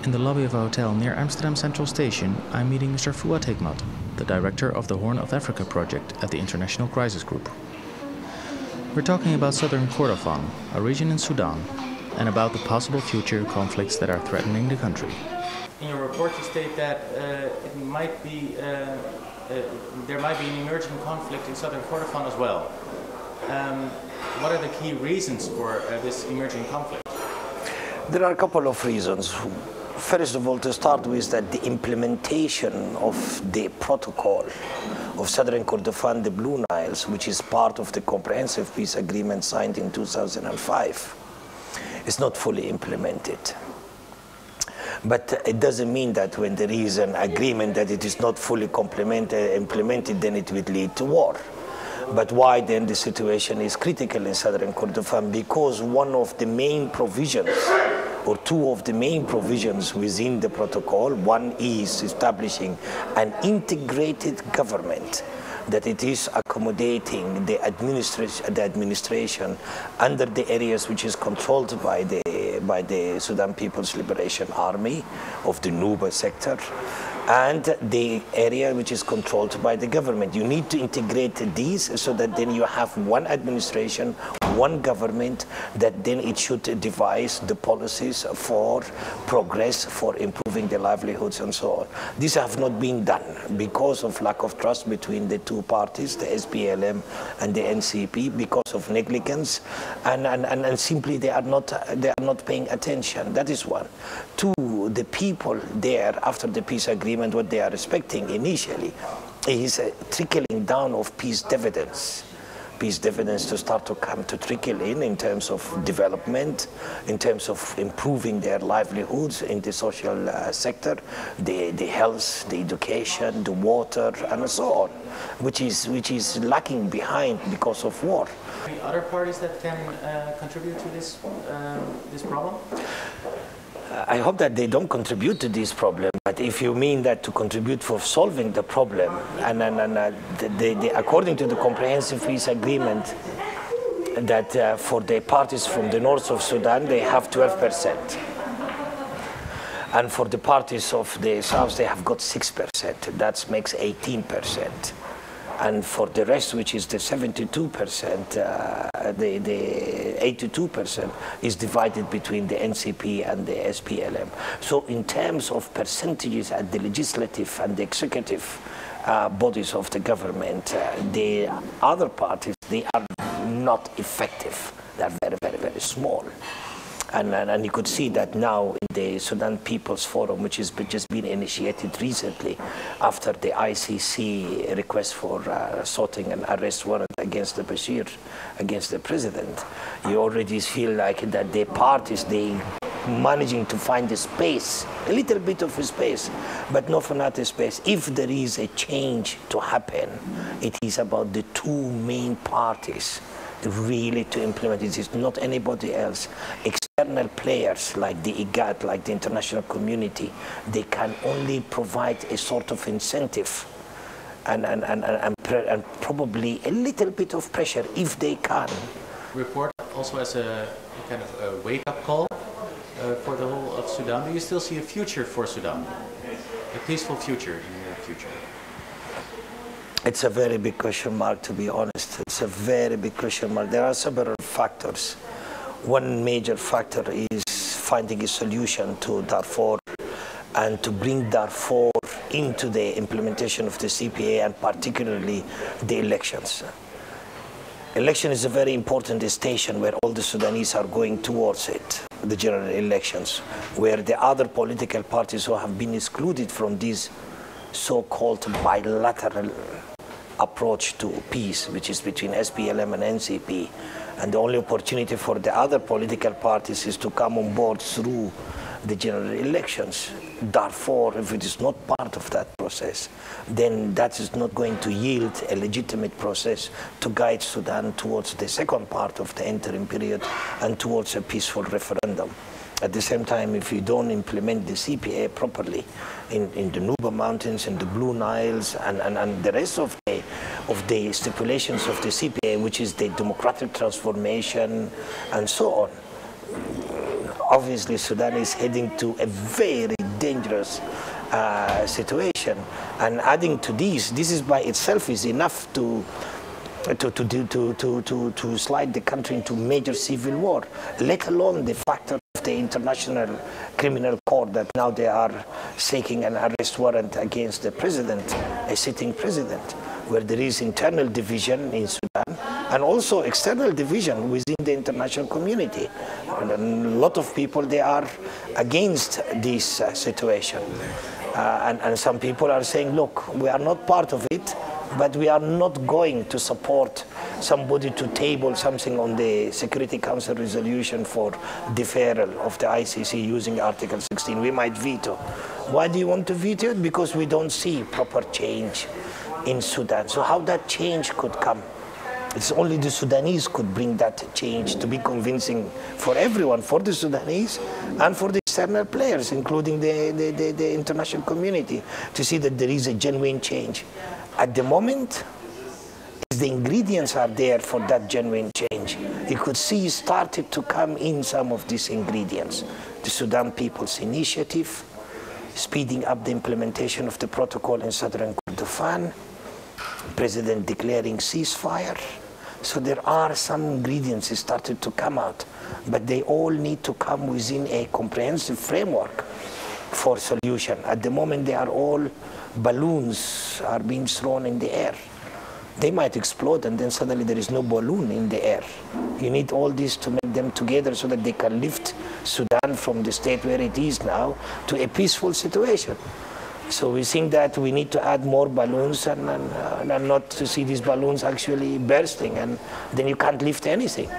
In the lobby of a hotel near Amsterdam Central Station, I'm meeting Mr. Fouad Hikmat, the director of the Horn of Africa project at the International Crisis Group. We're talking about southern Kordofan, a region in Sudan, and about the possible future conflicts that are threatening the country. In your report, you state that there might be an emerging conflict in southern Kordofan as well. What are the key reasons for this emerging conflict? There are a couple of reasons. First of all, to start with, that the implementation of the protocol of Southern Kordofan, the Blue Niles, which is part of the comprehensive peace agreement signed in 2005, is not fully implemented. But it doesn't mean that when there is an agreement that it is not fully implemented, then it will lead to war. But why then the situation is critical in Southern Kordofan? Because one of the main provisions, or two of the main provisions within the protocol, one is establishing an integrated government, that it is accommodating the administration under the areas which is controlled by the Sudan People's Liberation Army of the Nuba sector, and the area which is controlled by the government. You need to integrate these so that then you have one administration, one government, that then it should devise the policies for progress, for improving the livelihoods and so on. These have not been done because of lack of trust between the two parties, the SPLM and the NCP, because of negligence, and simply they are not paying attention. That is one. Two, the people there, after the peace agreement, what they are expecting initially is a trickling down of peace dividends. Peace dividends to start to come to trickle in terms of development, in terms of improving their livelihoods in the social sector, the health, the education, the water, and so on, which is lacking behind because of war. Any other parties that can contribute to this problem? I hope that they don't contribute to this problem, but if you mean that to contribute for solving the problem, according to the comprehensive peace agreement, that for the parties from the north of Sudan, they have 12%. And for the parties of the south, they have got 6%. That makes 18%. And for the rest, which is the 72%, the 82% is divided between the NCP and the SPLM. So in terms of percentages at the legislative and the executive bodies of the government, the other parties, they are not effective. They are very, very, very small. And you could see that now in the Sudan People's Forum, which has just been initiated recently after the ICC request for sorting an arrest warrant against the Bashir, against the president. You already feel like that the parties, they managing to find a space, a little bit of a space, but not for not a space. If there is a change to happen, it is about the two main parties really to implement it. It's not anybody else. External players like the IGAD, like the international community, they can only provide a sort of incentive and probably a little bit of pressure if they can. Report also as a kind of a wake-up call for the whole of Sudan. Do you still see a future for Sudan? A peaceful future in your future? It's a very big question mark, to be honest. It's a very big question mark. There are several factors. One major factor is finding a solution to Darfur and to bring Darfur into the implementation of the CPA, and particularly the elections. Election is a very important station where all the Sudanese are going towards it, the general elections, where the other political parties who have been excluded from this so-called bilateral approach to peace, which is between SPLM and NCP, and the only opportunity for the other political parties is to come on board through the general elections. Darfur, if it is not part of that process, then that is not going to yield a legitimate process to guide Sudan towards the second part of the interim period and towards a peaceful referendum. At the same time, if you don't implement the CPA properly in the Nuba Mountains, in the Blue Niles, and the rest of the stipulations of the CPA, which is the democratic transformation and so on, obviously Sudan is heading to a very dangerous situation. And adding to this is by itself is enough to slide the country into major civil war, let alone the factor of the International Criminal Court that now they are seeking an arrest warrant against the president, a sitting president, where there is internal division in Sudan and also external division within the international community. And a lot of people, they are against this situation. And some people are saying, look, we are not part of it, but we are not going to support somebody to table something on the Security Council resolution for deferral of the ICC using Article 16. We might veto. Why do you want to veto it? Because we don't see proper change in Sudan. So how that change could come? It's only the Sudanese could bring that change to be convincing for everyone, for the Sudanese and for the external players, including the international community, to see that there is a genuine change. At the moment, the ingredients are there for that genuine change. You could see started to come in some of these ingredients. The Sudan People's Initiative, speeding up the implementation of the protocol in southern Kordofan, President declaring ceasefire. So there are some ingredients that started to come out, but they all need to come within a comprehensive framework for solution. At the moment, they are all balloons are being thrown in the air. They might explode and then suddenly there is no balloon in the air. You need all this to make them together so that they can lift Sudan from the state where it is now to a peaceful situation. So we think that we need to add more balloons and not to see these balloons actually bursting, and then you can't lift anything.